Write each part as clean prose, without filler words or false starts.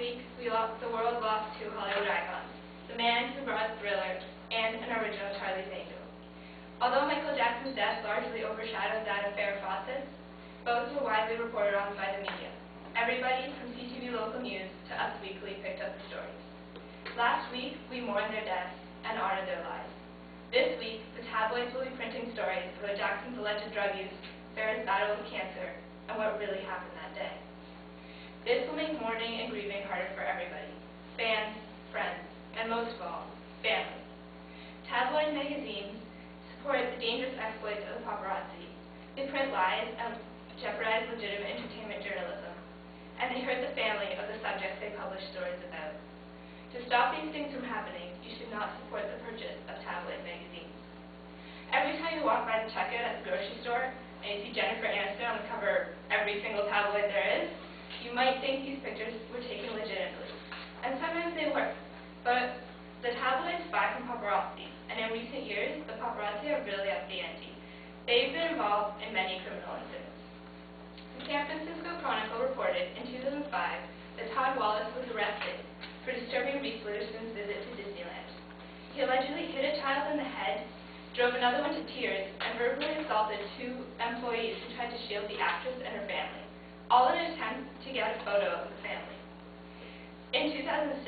week, the world lost two Hollywood icons, the man who brought Thriller and an original Charlie's Angel. Although Michael Jackson's death largely overshadowed that of Farrah Fawcett's, both were widely reported on by the media. Everybody from CTV Local News to Us Weekly picked up the stories. Last week, we mourned their deaths and honored their lives. This week, the tabloids will be printing stories about Jackson's alleged drug use, Farrah's battle with cancer, and what really happened that day. This will make mourning and grieving harder for everybody, fans, friends, and most of all, family. Tabloid magazines support the dangerous exploits of the paparazzi. They print lies and jeopardize legitimate entertainment journalism, and they hurt the family of the subjects they publish stories about. To stop these things from happening, you should not support the purchase of tabloid magazines. Every time you walk by the checkout at the grocery store and you see Jennifer Aniston on the cover of every single tabloid there is, you might think these pictures were taken legitimately. And sometimes they were. But the tabloids buy from paparazzi, and in recent years, the paparazzi have really upped the ante. They've been involved in many criminal incidents. The San Francisco Chronicle reported in 2005 that Todd Wallace was arrested for disturbing Reese Witherspoon's visit to Disneyland. He allegedly hit a child in the head, drove another one to tears, and verbally assaulted two employees who tried to shield the actress and her family, all in an attempt to get a photo of the family. In 2006,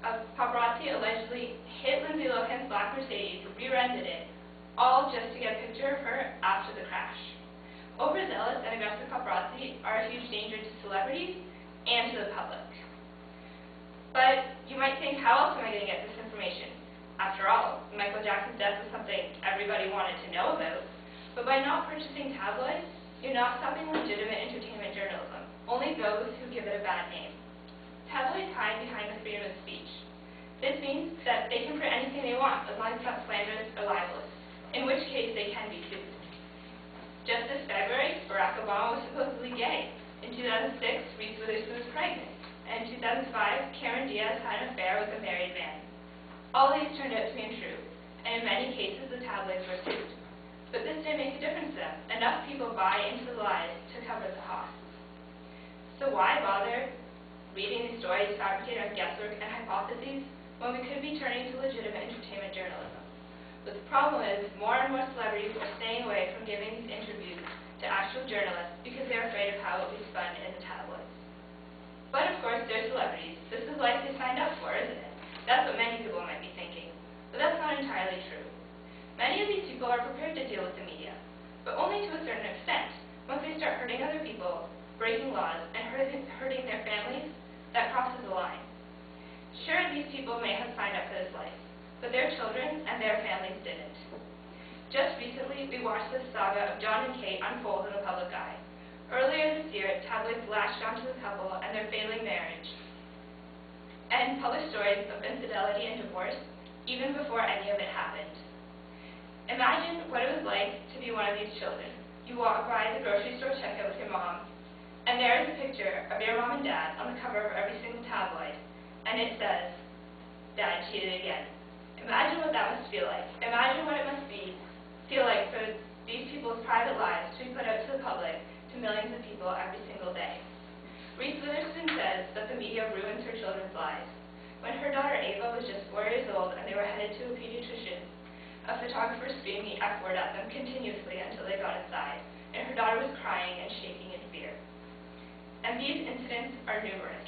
a paparazzi allegedly hit Lindsay Lohan's black Mercedes, rear-ended it, all just to get a picture of her after the crash. Overzealous and aggressive paparazzi are a huge danger to celebrities and to the public. But you might think, how else am I going to get this information? After all, Michael Jackson's death was something everybody wanted to know about. But by not purchasing tabloids, you're not stopping legitimate entertainment journalism, only those who give it a bad name. Tabloids hide behind the freedom of speech. This means that they can print anything they want, as long as it's not slanderous or libelous, in which case they can be sued. Just this February, Barack Obama was supposedly gay. In 2006, Reese Witherspoon was pregnant. And in 2005, Cameron Diaz had an affair with a married man. All these turned out to be untrue, and in many cases the tabloids were sued. But this didn't make a difference to them. Enough people buy into the lies to cover the costs. So why bother reading these stories fabricated on guesswork and hypotheses when we could be turning to legitimate entertainment journalism? But the problem is, more and more celebrities are staying away from giving these interviews to actual journalists because they're afraid of how it will be spun in the tabloids. But of course, they're celebrities. This is life they signed up for, isn't it? That's what many people might be thinking. But that's not entirely true. Many of these people are prepared to deal with the media, but only to a certain extent. Once they start hurting other people, breaking laws, and hurting their families, that crosses the line. Sure, these people may have signed up for this life, but their children and their families didn't. Just recently, we watched the saga of John and Kate unfold in the public eye. Earlier this year, tabloids latched onto the couple and their failing marriage, and published stories of infidelity and divorce even before any of it happened. Imagine what it was like to be one of these children. You walk by the grocery store checkout with your mom, and there is a picture of your mom and dad on the cover of every single tabloid, and it says, "Dad cheated again." Imagine what that must feel like. Imagine what it must feel like for these people's private lives to be put out to the public, to millions of people every single day. Reese Witherspoon says that the media ruins her children's lives. When her daughter Ava was just 4 years old and they were headed to a pediatrician, a photographer screamed the F word at them continuously until they got inside, and her daughter was crying and shaking in fear. And these incidents are numerous.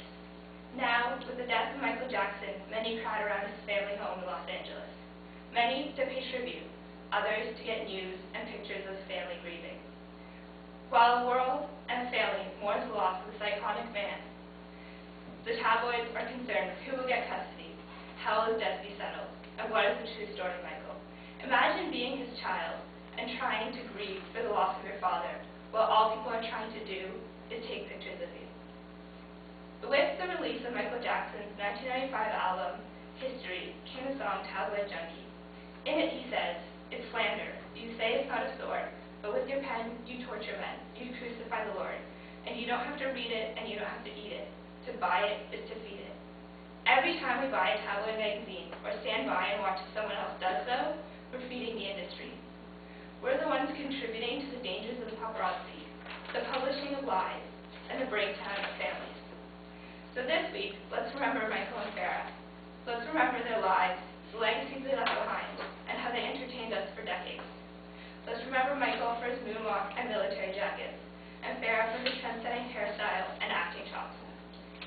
Now, with the death of Michael Jackson, many crowd around his family home in Los Angeles. Many to pay tribute, others to get news and pictures of his family grieving. While the world and the family mourns the loss of this iconic man, the tabloids are concerned with who will get custody, how will his death be settled, and what is the true story of Michael. Imagine being his child and trying to grieve for the loss of your father, while all people are trying to do is take pictures of you. With the release of Michael Jackson's 1995 album, History, came the song Tabloid Junkie. In it he says, "It's slander. You say it's not a sword, but with your pen you torture men. You crucify the Lord. And you don't have to read it and you don't have to eat it. To buy it is to feed it." Every time we buy a tabloid magazine or stand by and watch if someone else does so, we're feeding the industry. We're the ones contributing to the dangers of the paparazzi, the publishing of lies, and the breakdown of families. So this week, let's remember Michael and Farah. Let's remember their lives, the legacies they left behind, and how they entertained us for decades. Let's remember Michael for his moonwalk and military jackets, and Farah for his trend-setting hairstyle and acting chops.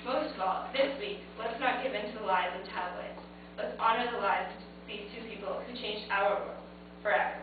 Most of all, this week, let's not give in to the lies of tabloids. Let's honor the lives of these two people who changed our world forever.